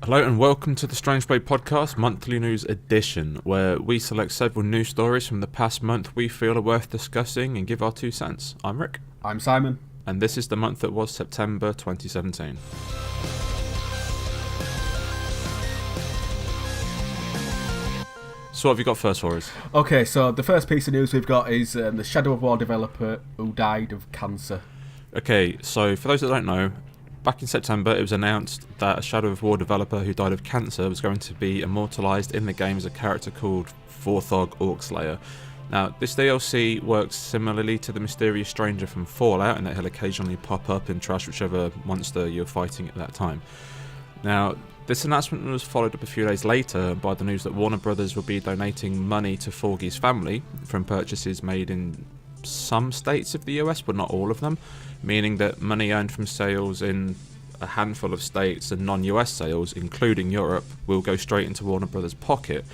Hello and welcome to the StrangePlay podcast monthly news edition, where we select several news stories from the past month we feel are worth discussing and give our 2 cents. I'm Rik. I'm Simon. And this is the month that was September 2017. So what have you got first for us? Okay, so the first piece of news we've got is the Shadow of War developer who died of cancer. Okay, so for those that don't know, back in September it was announced that a Shadow of War developer who died of cancer was going to be immortalised in the game as a character called Forthog Orcslayer. Now, this DLC works similarly to the mysterious stranger from Fallout in that he'll occasionally pop up and trash whichever monster you're fighting at that time. Now, this announcement was followed up a few days later by the news that Warner Brothers will be donating money to Forgy's family from purchases made in some states of the US, but not all of them, meaning that money earned from sales in a handful of states and non-US sales, including Europe, will go straight into Warner Brothers' pocket.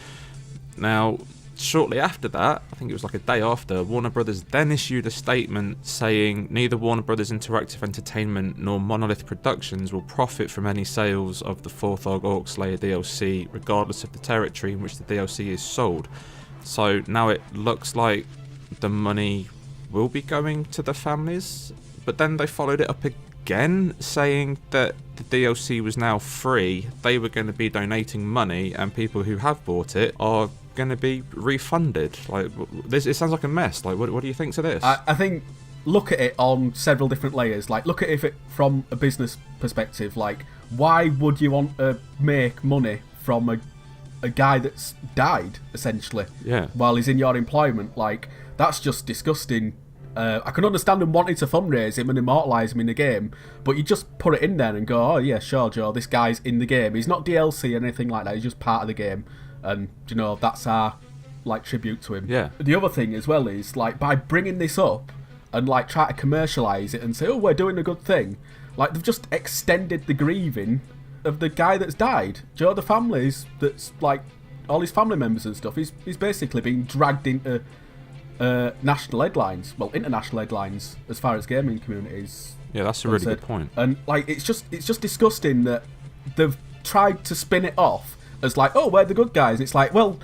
Now, shortly after that, I think it was like a day after, Warner Brothers then issued a statement saying neither Warner Brothers Interactive Entertainment nor Monolith Productions will profit from any sales of the Forthog Orcslayer DLC, regardless of the territory in which the DLC is sold. So now it looks like the money will be going to the families, but then they followed it up again saying that the DLC was now free, they were going to be donating money, and people who have bought it are going to be refunded. Like, this, it sounds like a mess. Like, what do you think to this? I think look at it on several different layers. Like, look at it from a business perspective. Like, why would you want to make money from a guy that's died, essentially, while he's in your employment? Like, that's just disgusting. I can understand them wanting to fundraise him and immortalise him in the game, but you just put it in there and go, oh yeah, sure, Joe, this guy's in the game. He's not DLC or anything like that, he's just part of the game, and, you know, that's our, like, tribute to him. Yeah. The other thing as well is, like, by bringing this up and, like, try to commercialise it and say, oh, we're doing a good thing, like, they've just extended the grieving of the guy that's died. Joe, the families, that's, like, all his family members and stuff, he's basically being dragged into national headlines, well, international headlines, as far as gaming communities. Yeah, that's a really good point. And like, it's just disgusting that they've tried to spin it off as like, oh, we're the good guys. It's like, well,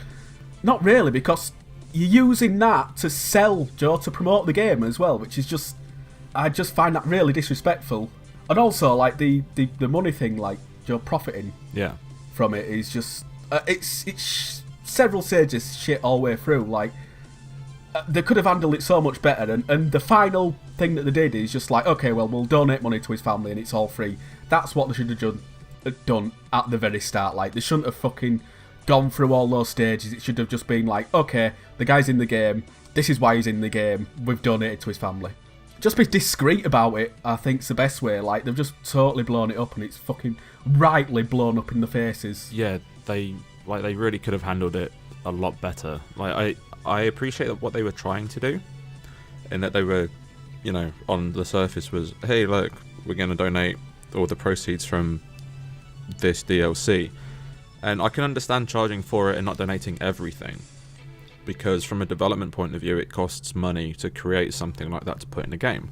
not really, because you're using that to sell, Joe, to promote the game as well, which is just, I just find that really disrespectful. And also, like, the money thing, like, Joe, profiting from it is just, it's several stages shit all the way through. Like, they could have handled it so much better, and the final thing that they did is just like, okay, well, we'll donate money to his family and it's all free. That's what they should have done at the very start. Like, they shouldn't have fucking gone through all those stages. It should have just been like, okay, the guy's in the game, this is why he's in the game, we've donated to his family. Just be discreet about it, I think, is the best way. Like, they've just totally blown it up, and it's fucking rightly blown up in the faces. Yeah, they really could have handled it a lot better. Like, I appreciate what they were trying to do, in that they were, you know, on the surface was, hey, look, we're going to donate all the proceeds from this DLC. And I can understand charging for it and not donating everything, because from a development point of view, it costs money to create something like that to put in a game.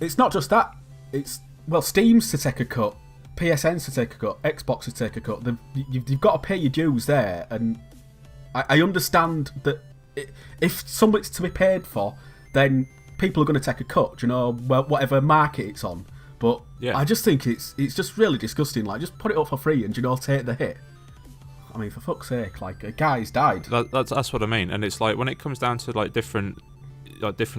It's not just that. It's, well, Steam's to take a cut, PSN's to take a cut, Xbox to take a cut. You've got to pay your dues there, and I understand that if something's to be paid for, then people are going to take a cut, you know, whatever market it's on. But yeah, I just think it's just really disgusting. Like, just put it up for free and, you know, take the hit. I mean, for fuck's sake, like, a guy's died. That's what I mean. And it's like, when it comes down to like different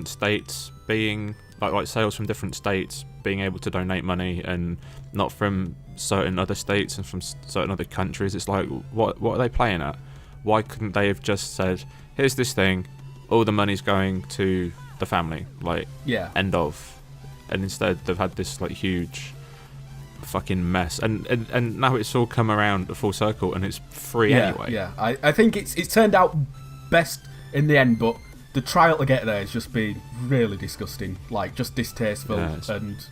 states being like sales from different states being able to donate money and not from certain other states and from certain other countries, it's like, what are they playing at? Why couldn't they have just said, here's this thing, all the money's going to the family, like, end of. And instead they've had this like huge fucking mess, and now it's all come around a full circle and it's free anyway. Yeah, I think it's turned out best in the end, but the trial to get there has just been really disgusting, like, just distasteful, and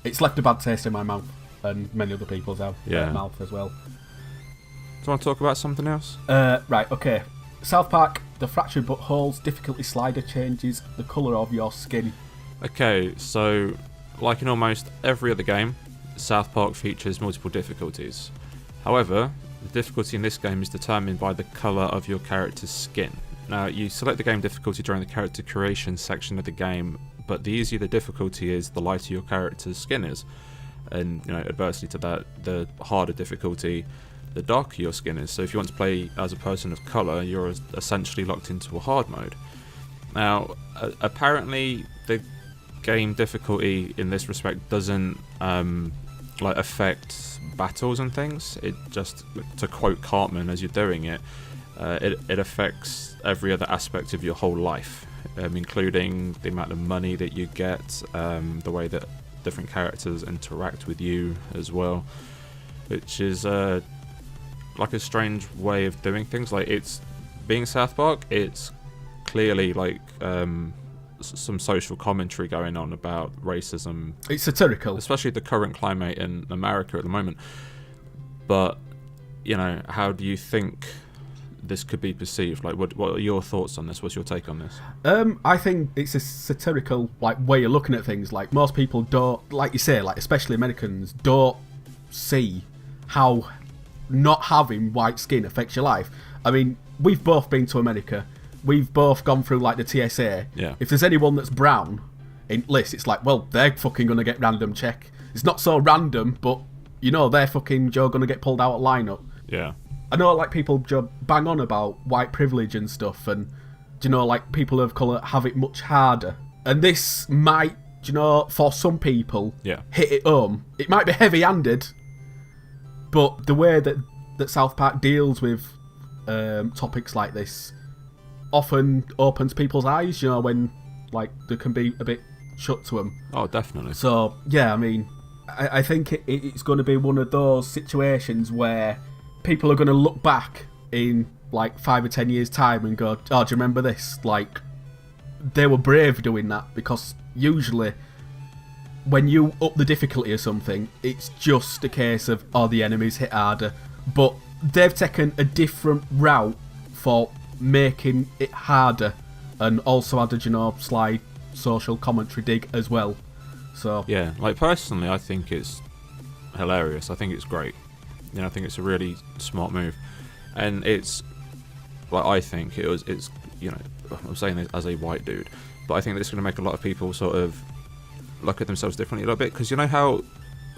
it's left a bad taste in my mouth, and many other people's mouth as well. Do you want to talk about something else? Right, okay. South Park, the fractured buttholes, difficulty slider changes the colour of your skin. Okay, so like in almost every other game, South Park features multiple difficulties. However, the difficulty in this game is determined by the colour of your character's skin. Now, you select the game difficulty during the character creation section of the game, but the easier the difficulty is, the lighter your character's skin is. And, adversely to that, the harder difficulty, the darker your skin is. So if you want to play as a person of colour, you're essentially locked into a hard mode. Now, apparently, the game difficulty in this respect doesn't affect battles and things. It just, to quote Cartman as you're doing it, it affects every other aspect of your whole life, including the amount of money that you get, the way that different characters interact with you as well, which is like a strange way of doing things. Like, it's being South Park, it's clearly like some social commentary going on about racism. It's satirical, especially the current climate in America at the moment. But how do you think this could be perceived? Like, what are your thoughts on this? What's your take on this? I think it's a satirical way of looking at things. Like, most people don't, like you say, especially Americans, don't see how not having white skin affects your life. I mean, we've both been to America. We've both gone through the TSA. Yeah. If there's anyone that's brown in list, it's like, well, they're fucking gonna get random check. It's not so random, but they're fucking gonna get pulled out of lineup. Yeah. I know people bang on about white privilege and stuff, and people of colour have it much harder. And this might, for some people, hit it home. It might be heavy-handed, but the way that South Park deals with topics like this often opens people's eyes, when they can be a bit shut to them. Oh, definitely. So yeah, I mean, I think it's going to be one of those situations where people are going to look back in 5 or 10 years' time and go, oh, do you remember this? They were brave doing that, because usually when you up the difficulty of something, it's just a case of, oh, the enemies hit harder. But they've taken a different route for making it harder, and also added, sly social commentary dig as well. So yeah, personally, I think it's hilarious. I think it's great. I think it's a really smart move, and it's I think it's I'm saying this as a white dude, but I think that it's going to make a lot of people sort of look at themselves differently a little bit, because how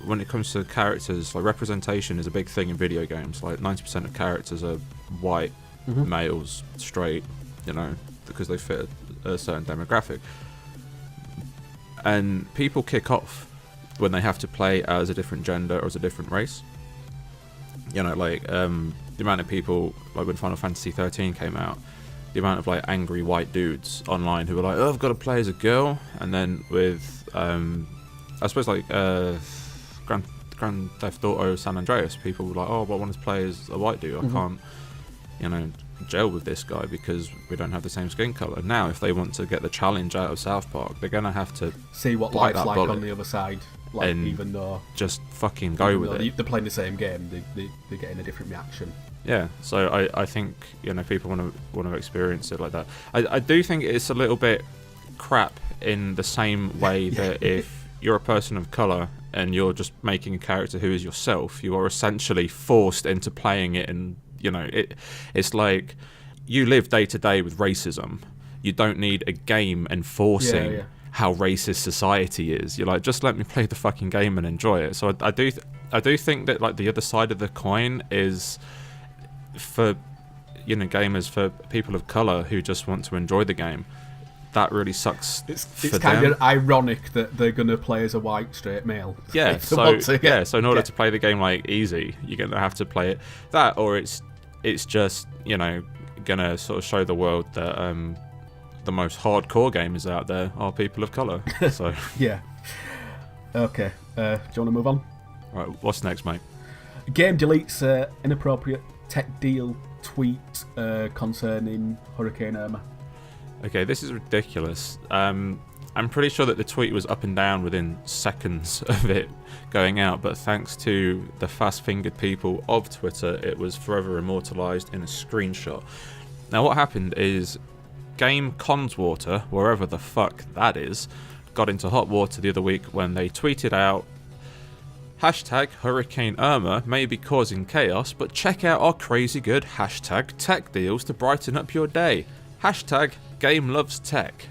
when it comes to characters, representation is a big thing in video games. 90% of characters are white, males, straight, because they fit a certain demographic. And people kick off when they have to play as a different gender or as a different race. The amount of people, when Final Fantasy 13 came out, the amount of angry white dudes online who were like, oh, I've got to play as a girl. And then with I suppose Grand Theft Auto San Andreas, people were like, oh, but I want to play as a white dude. I can't gel with this guy because we don't have the same skin colour. Now, if they want to get the challenge out of South Park, they're going to have to see what life's like on the other side. Even though just fucking go with it. They're playing the same game, they're getting a different reaction. Yeah, so I think people want to experience it like that. I do think it's a little bit crap in the same way that if you're a person of colour and you're just making a character who is yourself, you are essentially forced into playing it, and it's like you live day to day with racism. You don't need a game enforcing how racist society is. You're like, just let me play the fucking game and enjoy it. So I do think that the other side of the coin is for gamers, for people of colour who just want to enjoy the game. That really sucks. It's kind of ironic that they're gonna play as a white straight male. Yeah. So in order to play the game easy, you're gonna have to play it that, or it's just gonna sort of show the world that the most hardcore gamers out there are people of colour. So yeah. Okay. Do you want to move on? Right. What's next, mate? Game deletes inappropriate tech deal tweet concerning Hurricane Irma. Okay, this is ridiculous. I'm pretty sure that the tweet was up and down within seconds of it going out, but thanks to the fast-fingered people of Twitter, it was forever immortalised in a screenshot. Now, what happened is Game Conswater, wherever the fuck that is, got into hot water the other week when they tweeted out Hashtag Hurricane Irma may be causing chaos, but check out our crazy good hashtag tech deals to brighten up your day. Hashtag Game Loves Tech.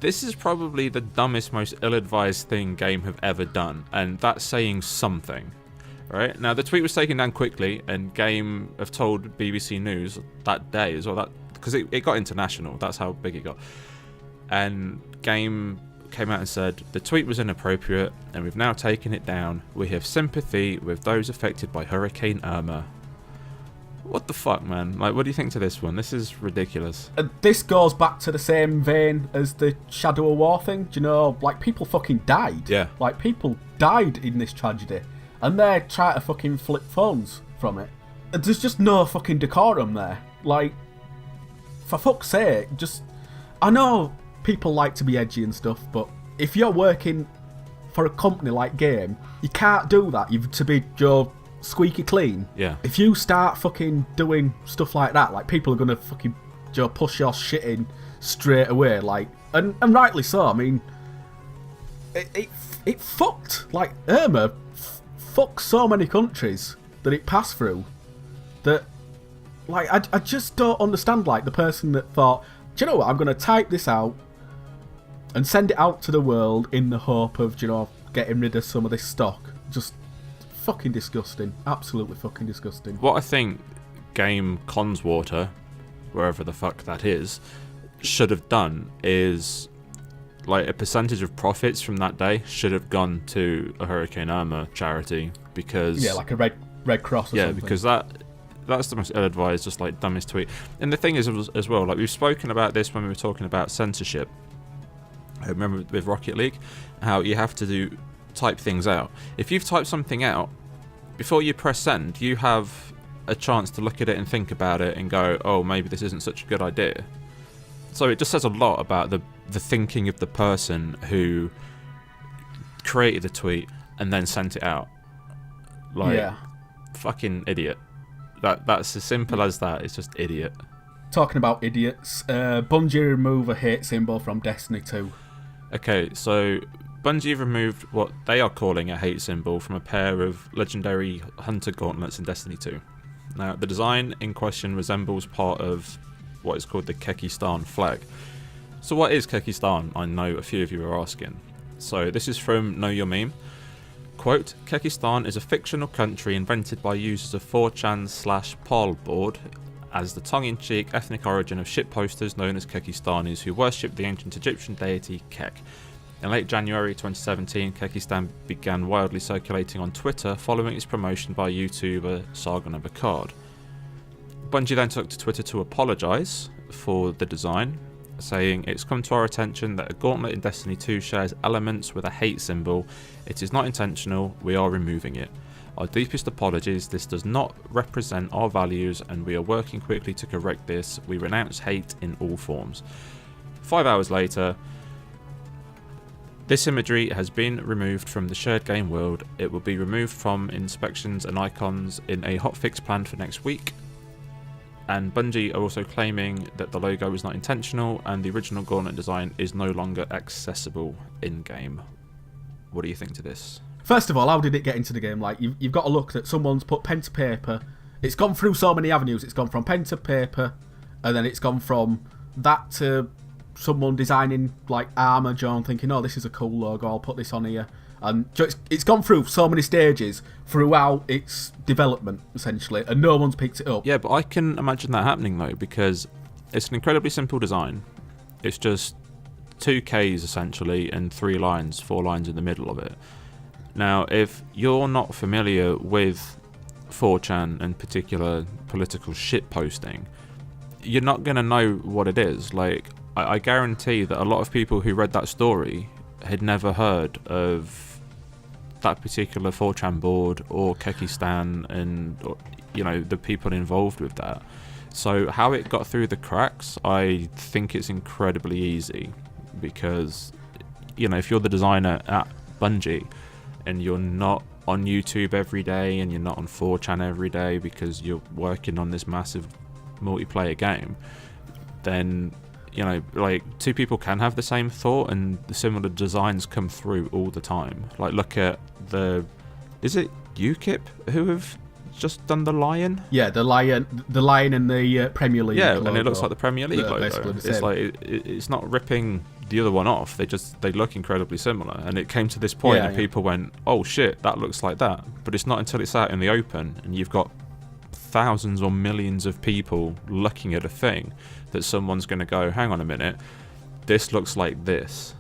This is probably the dumbest, most ill-advised thing Game have ever done, and that's saying something. Right? Now, the tweet was taken down quickly, and Game have told BBC News that day as well, because it got international, that's how big it got. And Game came out and said, the tweet was inappropriate, and we've now taken it down. We have sympathy with those affected by Hurricane Irma. What the fuck, man? Like, what do you think to this one? This is ridiculous. This goes back to the same vein as the Shadow of War thing. Do you know, like, people fucking died. Yeah. Like, people died in this tragedy. And they're trying to fucking flip phones from it. There's just no fucking decorum there. Like, for fuck's sake, just... I know people like to be edgy and stuff, but if you're working for a company like Game, you can't do that. You've to be squeaky clean. Yeah. If you start fucking doing stuff like that, like, people are gonna fucking push your shit in straight away. Like, and rightly so. I mean, it fucked. Like, Irma fucked so many countries that it passed through. That, like, I just don't understand. Like, the person that thought, do you know what? I'm gonna type this out and send it out to the world in the hope of, getting rid of some of this stock. Just fucking disgusting. Absolutely fucking disgusting. What I think Game Conswater, wherever the fuck that is, should have done is, like, a percentage of profits from that day should have gone to a Hurricane Irma charity, because... Yeah, like a Red Cross or something. Yeah, because that's the most ill-advised, just, like, dumbest tweet. And the thing is, as well, like, we've spoken about this when we were talking about censorship. I remember with Rocket League, how you have to type things out. If you've typed something out, before you press send, you have a chance to look at it and think about it and go, oh, maybe this isn't such a good idea. So it just says a lot about the thinking of the person who created the tweet and then sent it out. Like, yeah. Fucking idiot. That's as simple as that. It's just idiot. Talking about idiots, Bungie remove a hate symbol from Destiny 2. Okay, so Bungie removed what they are calling a hate symbol from a pair of legendary hunter gauntlets in Destiny 2. Now, the design in question resembles part of what is called the Kekistan flag. So what is Kekistan? I know a few of you are asking. So this is from Know Your Meme. Quote, Kekistan is a fictional country invented by users of 4chan/Parl board as the tongue-in-cheek ethnic origin of shitposters known as Kekistanis who worship the ancient Egyptian deity Kek. In late January 2017, Kekistan began wildly circulating on Twitter following its promotion by YouTuber Sargon Abakard. Bungie then took to Twitter to apologise for the design, saying, it's come to our attention that a gauntlet in Destiny 2 shares elements with a hate symbol. It is not intentional, we are removing it. Our deepest apologies, this does not represent our values and we are working quickly to correct this. We renounce hate in all forms. 5 hours later, this imagery has been removed from the shared game world. It will be removed from inspections and icons in a hotfix planned for next week. And Bungie are also claiming that the logo was not intentional and the original gauntlet design is no longer accessible in-game. What do you think to this? First of all, how did it get into the game? Like, you've got to look that someone's put pen to paper. It's gone through so many avenues. It's gone from pen to paper, and then it's gone from that to someone designing, like, armour, John, thinking, oh, this is a cool logo, I'll put this on here. And it's gone through so many stages throughout its development, essentially, and no one's picked it up. Yeah, but I can imagine that happening, though, because it's an incredibly simple design. It's just 2 Ks, essentially, and 4 lines in the middle of it. Now, if you're not familiar with 4chan and particular political shitposting, you're not going to know what it is. Like, I guarantee that a lot of people who read that story had never heard of that particular 4chan board or Kekistan and, the people involved with that. So how it got through the cracks, I think it's incredibly easy because, if you're the designer at Bungie and you're not on YouTube every day and you're not on 4chan every day because you're working on this massive multiplayer game, then, 2 people can have the same thought and the similar designs come through all the time. Like, look at the Is it UKIP who have just done the lion? Yeah, the lion in the Premier League. Yeah, logo. and it looks like the Premier League logo. It's like it's not ripping the other one off. They look incredibly similar, and it came to this point, and people went, "Oh shit, that looks like that." But it's not until it's out in the open, and you've got thousands or millions of people looking at a thing that someone's going to go, "Hang on a minute, this looks like this."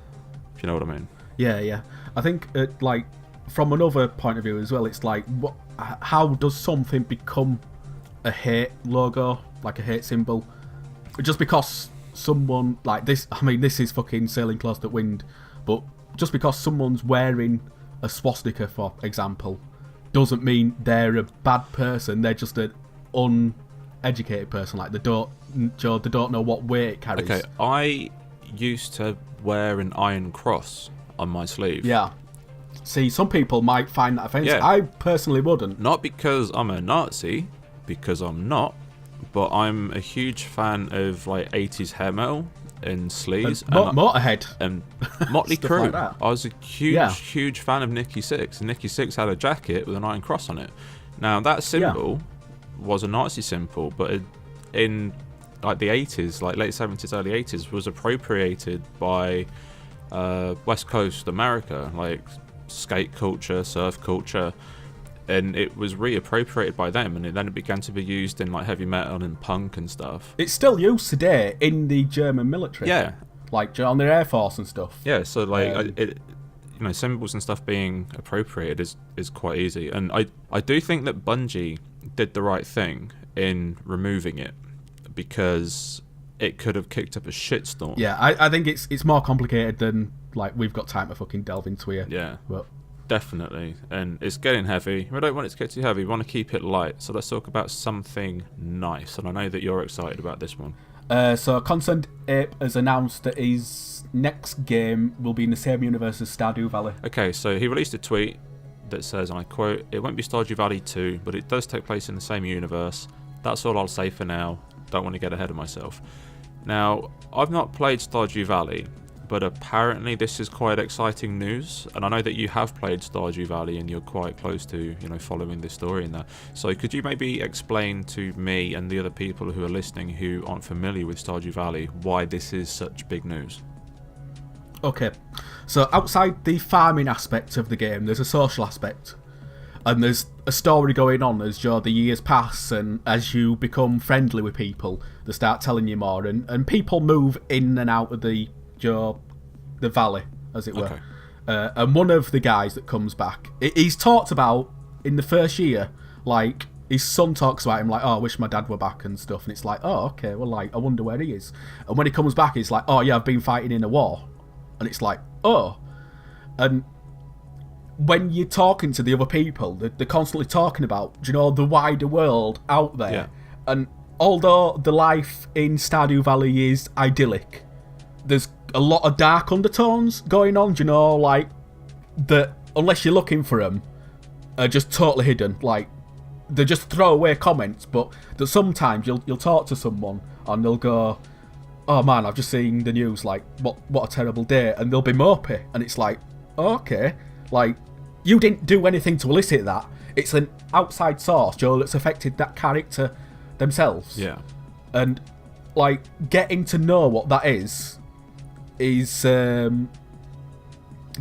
If you know what I mean? Yeah. I think like from another point of view as well, it's like how does something become a hate logo, like a hate symbol, just because someone like this? I mean, this is fucking sailing close to wind, but just because someone's wearing a swastika, for example, doesn't mean they're a bad person. They're just an uneducated person. Like they don't know what weight it carries. Okay, I used to wear an iron cross on my sleeve. Yeah. See, some people might find that offensive. Yeah. I personally wouldn't. Not because I'm a Nazi, because I'm not, but I'm a huge fan of like 80s hair metal and sleeves. Motorhead. And Motley Stuff Crue. like that. I was a huge fan of Nikki Sixx, and Nikki Sixx had a jacket with an iron cross on it. Now, that symbol was a Nazi symbol, but in like the 80s, like late 70s, early 80s, was appropriated by West Coast America, like skate culture, surf culture, and it was reappropriated by them, and then it began to be used in like heavy metal and punk and stuff. It's still used today in the German military. Yeah, like on their Air Force and stuff. Yeah, so like symbols and stuff being appropriated is quite easy, and I do think that Bungie did the right thing in removing it, because it could have kicked up a shitstorm. Yeah, I think it's more complicated than like we've got time to fucking delve into here. Yeah, but definitely, and it's getting heavy. We don't want it to get too heavy. We want to keep it light. So let's talk about something nice, and I know that you're excited about this one. So Concerned Ape has announced that his next game will be in the same universe as Stardew Valley. Okay, so he released a tweet that says, and I quote, "It won't be Stardew Valley 2, but it does take place in the same universe. That's all I'll say for now. Don't want to get ahead of myself." Now, I've not played Stardew Valley, but apparently this is quite exciting news, and I know that you have played Stardew Valley and you're quite close to, following this story in that. So could you maybe explain to me and the other people who are listening who aren't familiar with Stardew Valley why this is such big news? Okay, so outside the farming aspect of the game, there's a social aspect. And there's a story going on as the years pass, and as you become friendly with people, they start telling you more, and people move in and out of the valley, as it were. Okay. And one of the guys that comes back, he's talked about in the first year, like his son talks about him like, "Oh, I wish my dad were back" and stuff, and it's like, "Oh, okay, well, like I wonder where he is." And when he comes back, he's like, "Oh yeah, I've been fighting in a war," and it's like, "Oh," and when you're talking to the other people, they're constantly talking about, the wider world out there. Yeah. And although the life in Stardew Valley is idyllic, there's a lot of dark undertones going on, like, that, unless you're looking for them, are just totally hidden. Like, they're just throwaway comments, but that sometimes you'll talk to someone and they'll go, "Oh man, I've just seen the news, like, what a terrible day," and they'll be mopey, and it's like, oh, okay. Like, you didn't do anything to elicit that. It's an outside source, that's affected that character themselves. Yeah. And, like, getting to know what that is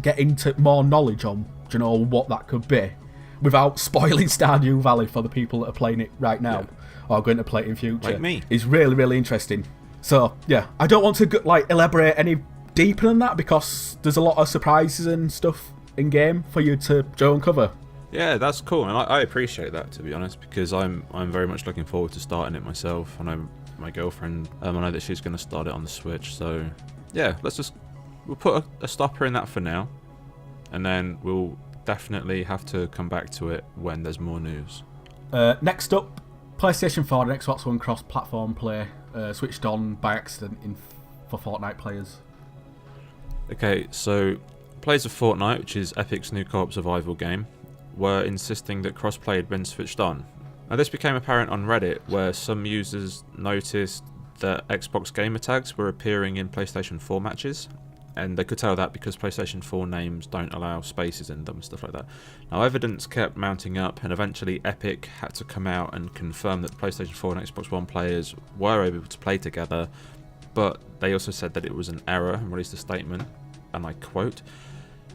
getting to more knowledge on, what that could be, without spoiling Stardew Valley for the people that are playing it right now, or are going to play it in future. Like me. Is really, really interesting. So, yeah, I don't want to, elaborate any deeper than that, because there's a lot of surprises and stuff in game for you to go and cover. Yeah, that's cool, and I appreciate that, to be honest, because I'm very much looking forward to starting it myself. I know my girlfriend, I know that she's going to start it on the Switch, so yeah, we'll put a stopper in that for now, and then we'll definitely have to come back to it when there's more news. Next up, PlayStation 4 and Xbox One cross-platform play switched on by accident for Fortnite players. Okay, so players of Fortnite, which is Epic's new co-op survival game, were insisting that crossplay had been switched on. Now, this became apparent on Reddit, where some users noticed that Xbox gamer tags were appearing in PlayStation 4 matches, And they could tell that because PlayStation 4 names don't allow spaces in them, stuff like that. Now, evidence kept mounting up, and eventually Epic had to come out and confirm that the PlayStation 4 and Xbox One players were able to play together, but they also said that it was an error and released a statement, and I quote,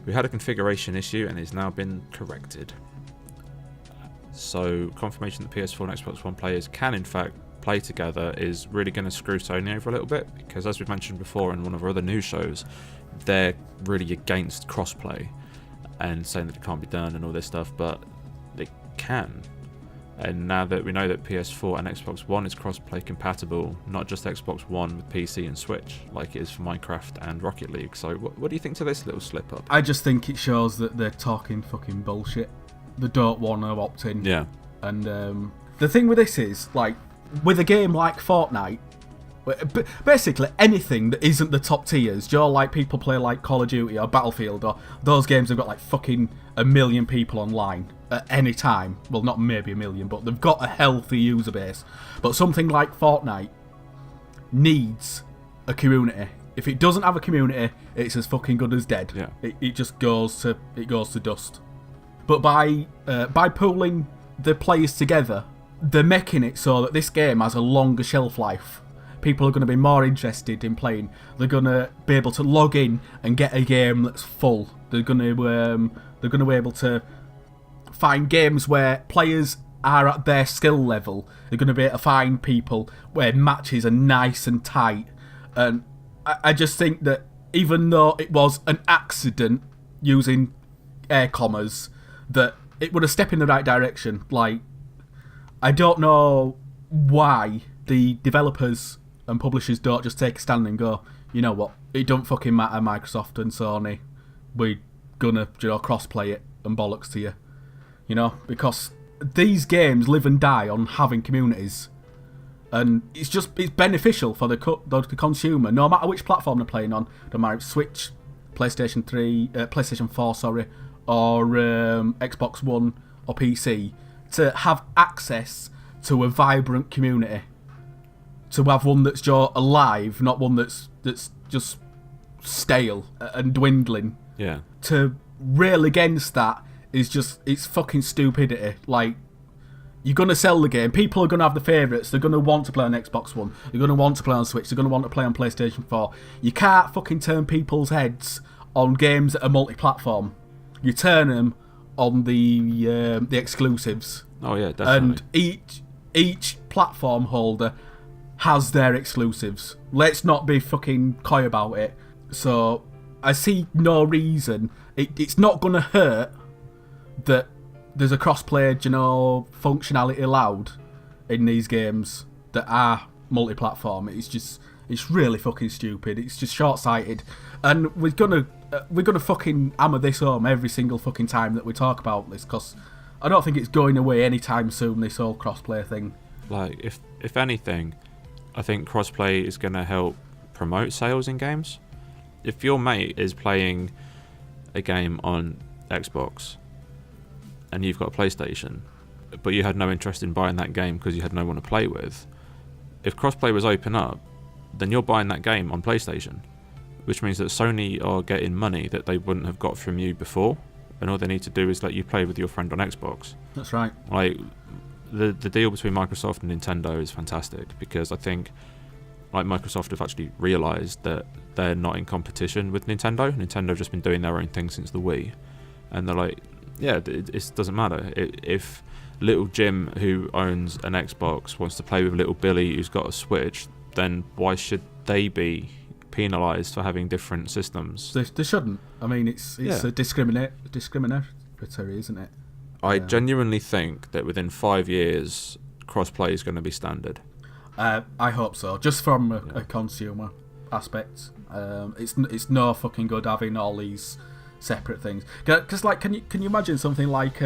"We had a configuration issue and it's now been corrected." So, confirmation that PS4 and Xbox One players can in fact play together is really going to screw Sony over a little bit, because as we've mentioned before in one of our other news shows, they're really against crossplay and saying that it can't be done and all this stuff, but they can. And now that we know that PS4 and Xbox One is crossplay compatible, not just Xbox One with PC and Switch, like it is for Minecraft and Rocket League. So what do you think to this little slip up? I just think it shows that they're talking fucking bullshit. They don't want to opt in. Yeah. And the thing with this is, like, with a game like Fortnite, basically anything that isn't the top tiers, like people play like Call of Duty or Battlefield, or those games have got like fucking 1 million people online at any time. Well, not maybe 1 million, but they've got a healthy user base. But something like Fortnite needs a community. If it doesn't have a community, it's as fucking good as dead. Yeah. It just goes to dust. But by pooling the players together, they're making it so that this game has a longer shelf life. People are going to be more interested in playing. They're going to be able to log in and get a game that's full. They're going to be able to find games where players are at their skill level. They're going to be able to find people where matches are nice and tight. And I just think that even though it was an accident, using air commas, that it would a step in the right direction. Like, I don't know why the developers and publishers don't just take a stand and go, you know what, it don't fucking matter, Microsoft and Sony, we're gonna, cross-play it and bollocks to you. Because these games live and die on having communities. And it's beneficial for the consumer, no matter which platform they're playing on, no matter if it's Switch, PlayStation 4, or Xbox One or PC, to have access to a vibrant community, to have one that's alive, not one that's just stale and dwindling. Yeah. To rail against that it's fucking stupidity. Like, you're going to sell the game, people are going to have the favourites, they're going to want to play on Xbox One, they're going to want to play on Switch, they're going to want to play on PlayStation 4. You can't fucking turn people's heads on games that are multi-platform. You turn them on the exclusives. Oh yeah, definitely. And each platform holder has their exclusives. Let's not be fucking coy about it. So I see no reason. It's not going to hurt that there's a cross-play, functionality allowed in these games that are multi-platform. It's really fucking stupid. It's just short-sighted, and we're gonna fucking hammer this home every single fucking time that we talk about this, because I don't think it's going away anytime soon, this whole cross-play thing. Like, if anything, I think cross-play is going to help promote sales in games. If your mate is playing a game on Xbox and you've got a PlayStation, but you had no interest in buying that game because you had no one to play with, if crossplay was open up, then you're buying that game on PlayStation, which means that Sony are getting money that they wouldn't have got from you before, and all they need to do is let you play with your friend on Xbox. That's right. Like, the deal between Microsoft and Nintendo is fantastic, because I think like Microsoft have actually realised that they're not in competition with Nintendo. Nintendo have just been doing their own thing since the Wii, and they're like, yeah, it doesn't matter. If little Jim, who owns an Xbox, wants to play with little Billy, who's got a Switch, then why should they be penalised for having different systems? They shouldn't. I mean, it's a discriminatory, isn't it? I genuinely think that within 5 years, crossplay is going to be standard. I hope so. Just from a consumer aspect, it's no fucking good having all these separate things. Because, like, can you imagine something like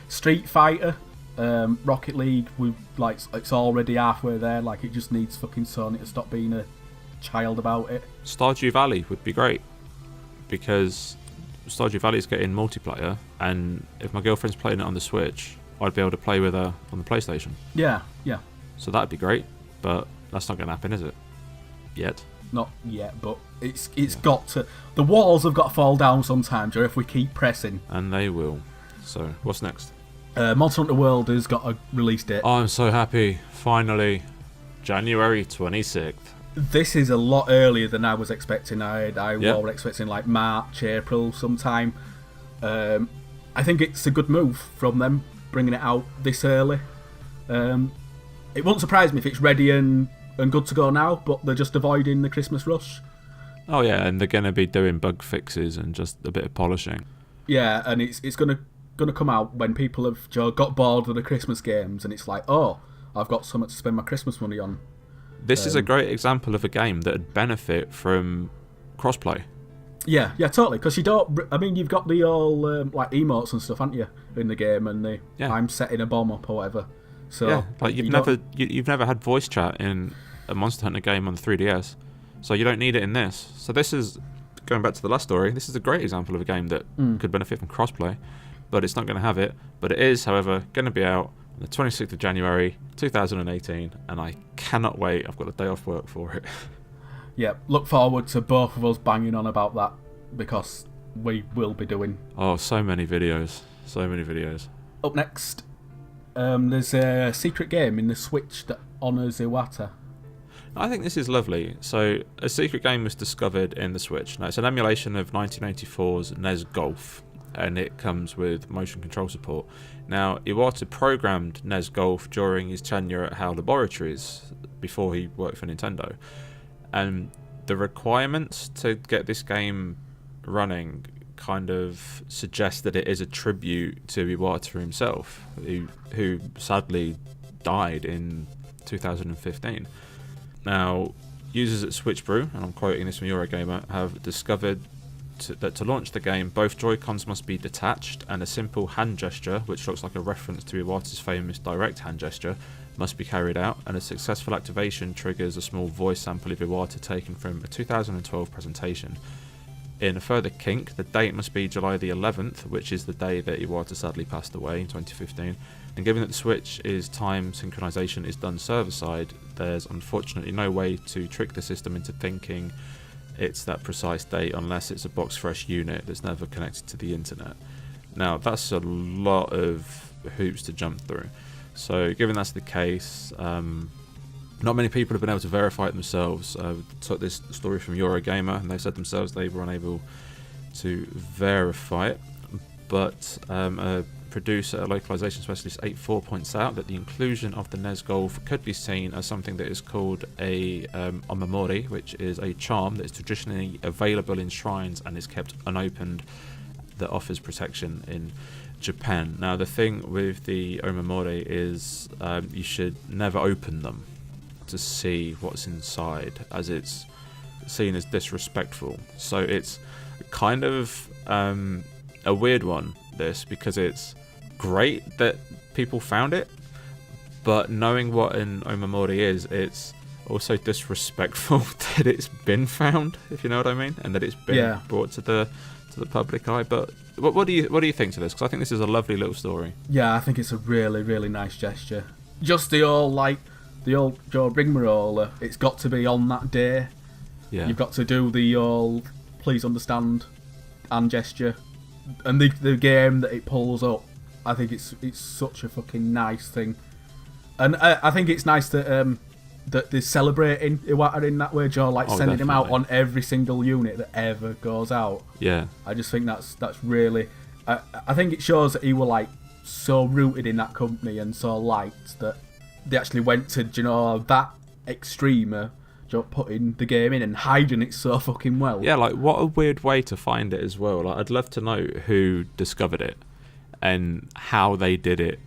Street Fighter, Rocket League? With like, it's already halfway there. Like, it just needs fucking Sony to stop being a child about it. Stardew Valley would be great, because Stardew Valley is getting multiplayer, and if my girlfriend's playing it on the Switch, I'd be able to play with her on the PlayStation. Yeah. So that'd be great, but that's not going to happen, is it? Yet. not yet, but it's got to. The walls have got to fall down sometimes, or if we keep pressing. And they will. So, what's next? Monster Hunter World has got a release date. Oh, I'm so happy. Finally. January 26th. This is a lot earlier than I was expecting. I was expecting like March, April sometime. I think it's a good move from them, bringing it out this early. It won't surprise me if it's ready and good to go now, but they're just avoiding the Christmas rush. Oh yeah, and they're going to be doing bug fixes and just a bit of polishing. Yeah, and it's going to come out when people have got bored of the Christmas games, and it's like, oh, I've got something to spend my Christmas money on. This is a great example of a game that would benefit from crossplay. Yeah, totally. Because you don't. I mean, you've got the all like emotes and stuff, haven't you, in the game, and the I'm setting a bomb up or whatever. So yeah, like you've never had voice chat in a Monster Hunter game on the 3DS, so you don't need it in this. So this is going back to the last story. This is a great example of a game that could benefit from crossplay, but it's not going to have it. But it is, however, going to be out on the 26th of January 2018, and I cannot wait. I've got a day off work for it. Yeah, look forward to both of us banging on about that, because we will be doing. Oh, so many videos. Up next, there's a secret game in the Switch that honours Iwata. I think this is lovely. So, a secret game was discovered in the Switch. Now, it's an emulation of 1984's NES Golf, and it comes with motion control support. Now, Iwata programmed NES Golf during his tenure at HAL Laboratories, before he worked for Nintendo. And the requirements to get this game running kind of suggest that it is a tribute to Iwata himself, who sadly died in 2015. Now, users at Switchbrew, and I'm quoting this from Eurogamer, have discovered that to launch the game, both Joy-Cons must be detached, and a simple hand gesture, which looks like a reference to Iwata's famous direct hand gesture, must be carried out, and a successful activation triggers a small voice sample of Iwata taken from a 2012 presentation. In a further kink, the date must be July the 11th, which is the day that Iwata sadly passed away in 2015. And given that the Switch's time synchronization is done server-side, there's unfortunately no way to trick the system into thinking it's that precise date unless it's a box fresh unit that's never connected to the internet. Now, that's a lot of hoops to jump through. So, given that's the case, not many people have been able to verify it themselves. Took this story from Eurogamer, and they said themselves they were unable to verify it. But a producer, a localization specialist, 84 points out that the inclusion of the NES Golf could be seen as something that is called a omamori, which is a charm that is traditionally available in shrines and is kept unopened, that offers protection in Japan. Now, the thing with the omamori is you should never open them to see what's inside, as it's seen as disrespectful. So it's kind of a weird one, this, because it's great that people found it, but knowing what an omamori is, it's also disrespectful that it's been found, if you know what I mean, and that it's been brought to the public eye. But what do you think to this? Because I think this is a lovely little story. Yeah, I think it's a really, really nice gesture. Just the old Joe rigmarole. It's got to be on that day. Yeah, you've got to do the all please understand and gesture, and the game that it pulls up. I think it's such a fucking nice thing, and I think it's nice that that they're celebrating Iwata in that way, Joe, like sending him out on every single unit that ever goes out. Yeah, I just think that's really. I think it shows that he were like so rooted in that company and so liked that they actually went to that extreme. Putting the game in and hiding it so fucking well. Yeah, like what a weird way to find it as well. Like, I'd love to know who discovered it and how they did it.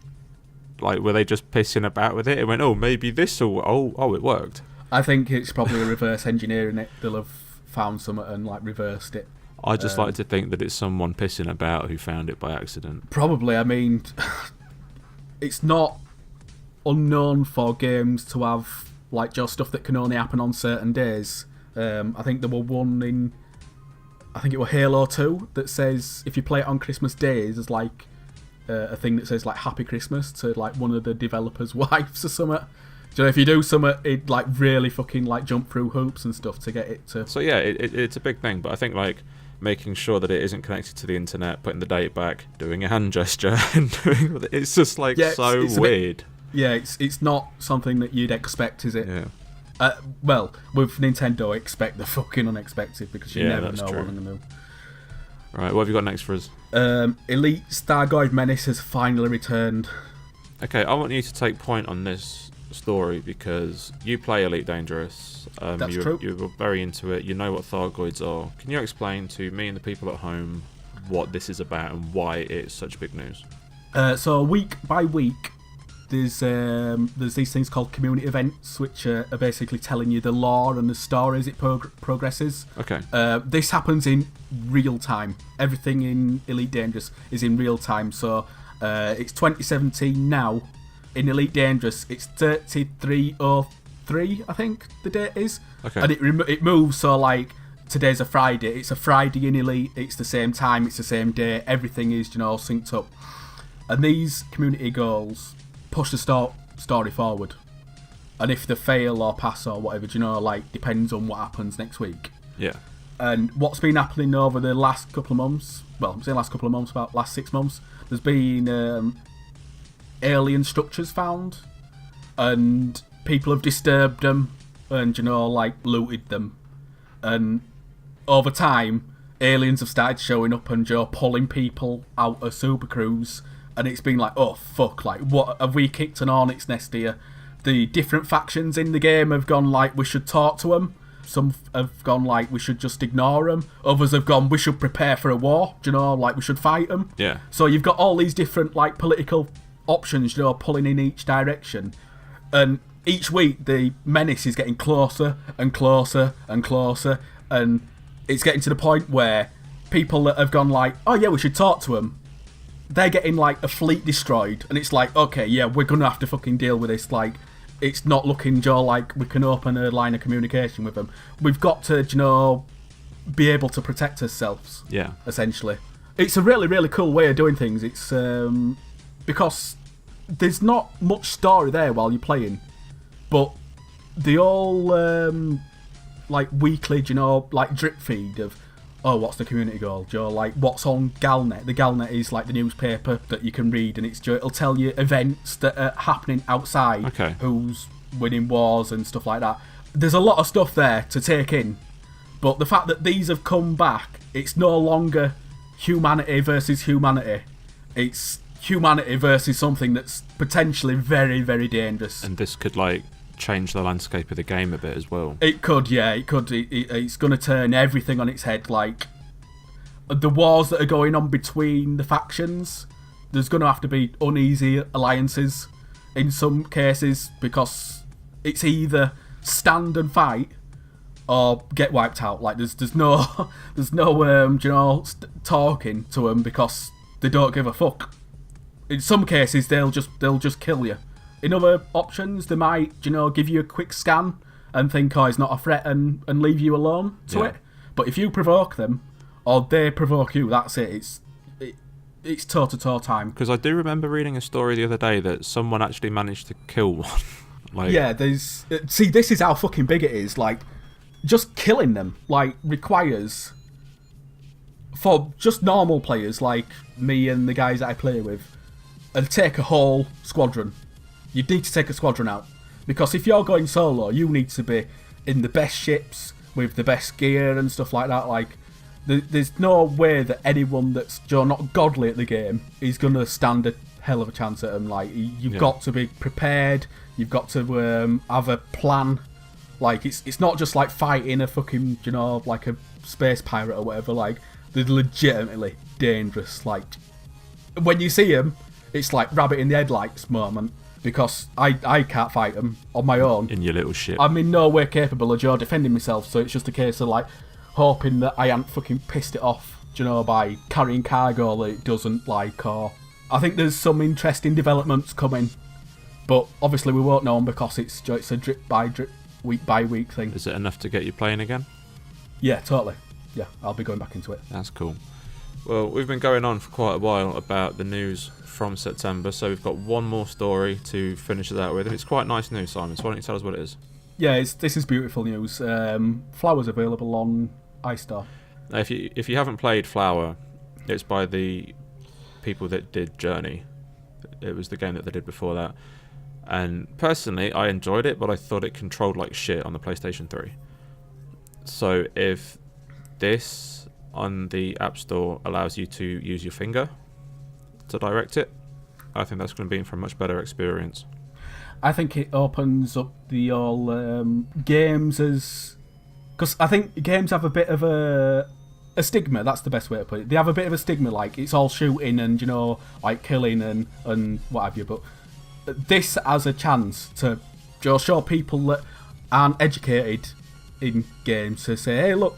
Like, were they just pissing about with it? It went, maybe this will. It worked. I think it's probably a reverse engineering it. They'll have found something and like reversed it. I just like to think that it's someone pissing about who found it by accident. Probably. I mean, it's not unknown for games to have like just stuff that can only happen on certain days. I think there were one in, I think it was Halo 2 that says if you play it on Christmas days, there's like a thing that says like Happy Christmas to like one of the developers' wives or something. So if you do something, it like really fucking like jump through hoops and stuff to get it to. So yeah, it's a big thing, but I think like making sure that it isn't connected to the internet, putting the date back, doing a hand gesture, and doing it's just like it's weird. It's not something that you'd expect, is it? Yeah. Well, with Nintendo, expect the fucking unexpected because you never know what they're gonna do. Right, what have you got next for us? Elite Stardew Menace has finally returned. Okay, I want you to take point on this story because you play Elite Dangerous. That's true. You're very into it. You know what Thargoids are. Can you explain to me and the people at home what this is about and why it's such big news? So week by week, there's these things called community events, which are basically telling you the lore and the story as it progresses. Okay. This happens in real time. Everything in Elite Dangerous is in real time. So it's 2017 now. In Elite Dangerous, it's 33:03, I think the date is. Okay. And it moves, so like today's a Friday. It's a Friday in Elite. It's the same time. It's the same day. Everything is synced up. And these community goals push the story forward. And if they fail or pass or whatever, like depends on what happens next week. Yeah. And what's been happening over the last couple of months? Well, I'm saying last couple of months, about last 6 months. There's been alien structures found, and people have disturbed them and like looted them, and over time aliens have started showing up and pulling people out of super crews, and it's been like, oh fuck, like what have we kicked an hornet's nest here? The different factions in the game have gone like, we should talk to them. Some have gone like, we should just ignore them. Others have gone, we should prepare for a war, like we should fight them. Yeah. So you've got all these different like political options, pulling in each direction, and each week the menace is getting closer and closer and closer, and it's getting to the point where people that have gone like, oh yeah, we should talk to them, they're getting like a fleet destroyed, and it's like, okay, yeah, we're gonna have to fucking deal with this. Like, it's not looking like we can open a line of communication with them. We've got to be able to protect ourselves. Yeah, essentially, it's a really, really cool way of doing things. It's because there's not much story there while you're playing, but the all like weekly, like drip feed of, oh, what's the community goal? Like what's on Galnet? The Galnet is like the newspaper that you can read, and it'll tell you events that are happening outside, okay, who's winning wars and stuff like that. There's a lot of stuff there to take in, but the fact that these have come back, it's no longer humanity versus humanity. It's humanity versus something that's potentially very, very dangerous. And this could like change the landscape of the game a bit as well. It could, yeah, it could. It's going to turn everything on its head. Like the wars that are going on between the factions, there's going to have to be uneasy alliances in some cases, because it's either stand and fight or get wiped out. Like there's no talking to them because they don't give a fuck. In some cases, they'll just kill you. In other options, they might, give you a quick scan and think, oh, it's not a threat, and leave you alone to it. But if you provoke them, or they provoke you, that's it. It's toe-to-toe time. Because I do remember reading a story the other day that someone actually managed to kill one. Yeah, there's... See, this is how fucking big it is. Like, just killing them, like, requires... For just normal players, like me and the guys that I play with, and take a whole squadron. You need to take a squadron out, because if you're going solo, you need to be in the best ships with the best gear and stuff like that. Like, there's no way that anyone that's not godly at the game is gonna stand a hell of a chance at them. Like, you've got to be prepared. You've got to have a plan. Like, it's not just like fighting a fucking like a space pirate or whatever. Like, they're legitimately dangerous. Like, when you see them, it's like rabbit in the headlights moment, because I can't fight them on my own. In your little ship. I'm in no way capable of defending myself, so it's just a case of like hoping that I ain't fucking pissed it off, by carrying cargo that it doesn't like. Or I think there's some interesting developments coming, but obviously we won't know them because it's a drip by drip, week by week thing. Is it enough to get you playing again? Yeah, totally. Yeah, I'll be going back into it. That's cool. Well, we've been going on for quite a while about the news from September, so we've got one more story to finish it out with, and it's quite nice news, Simon, so why don't you tell us what it is? Yeah, this is beautiful news. Flower's available on iStore. Now, if you haven't played Flower, it's by the people that did Journey. It was the game that they did before that. And personally, I enjoyed it, but I thought it controlled like shit on the PlayStation 3. So if this on the App Store allows you to use your finger to direct it, I think that's going to be for a much better experience. I think it opens up the all games as... Because I think games have a bit of a stigma, that's the best way to put it. They have a bit of a stigma, like it's all shooting and, like killing and what have you, but this has a chance to show people that aren't educated in games to say, hey, look,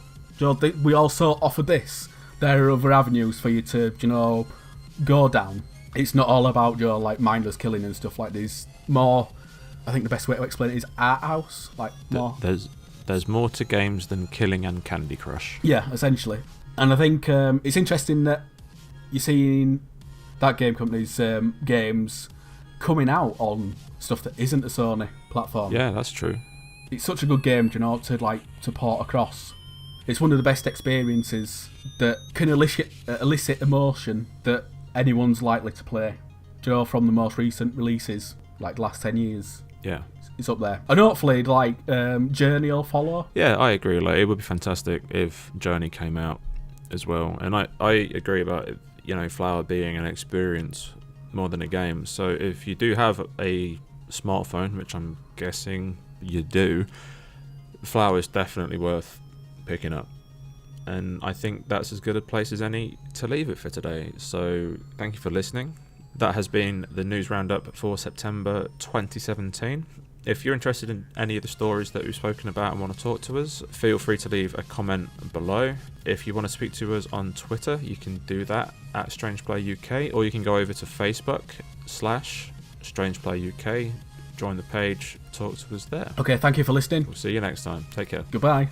we also offer this. There are other avenues for you to, go down. It's not all about your like mindless killing and stuff like this. More, I think the best way to explain it is art house. Like more. There's more to games than killing and Candy Crush. Yeah, essentially. And I think it's interesting that you're seeing that game company's games coming out on stuff that isn't a Sony platform. Yeah, that's true. It's such a good game, to port across. It's one of the best experiences that can elicit emotion that anyone's likely to play. From the most recent releases, like the last 10 years. Yeah. It's up there. And hopefully, Journey will follow. Yeah, I agree. Like, it would be fantastic if Journey came out as well. And I agree about it, Flower being an experience more than a game. So if you do have a smartphone, which I'm guessing you do, Flower is definitely worth picking up. And I think that's as good a place as any to leave it for today. So thank you for listening. That has been the news roundup for September 2017. If you're interested in any of the stories that we've spoken about and want to talk to us, feel free to leave a comment below. If you want to speak to us on Twitter, you can do that at StrangePlay UK, or you can go over to Facebook/StrangePlay UK, join the page, talk to us there. Okay, thank you for listening. We'll see you next time. Take care. Goodbye.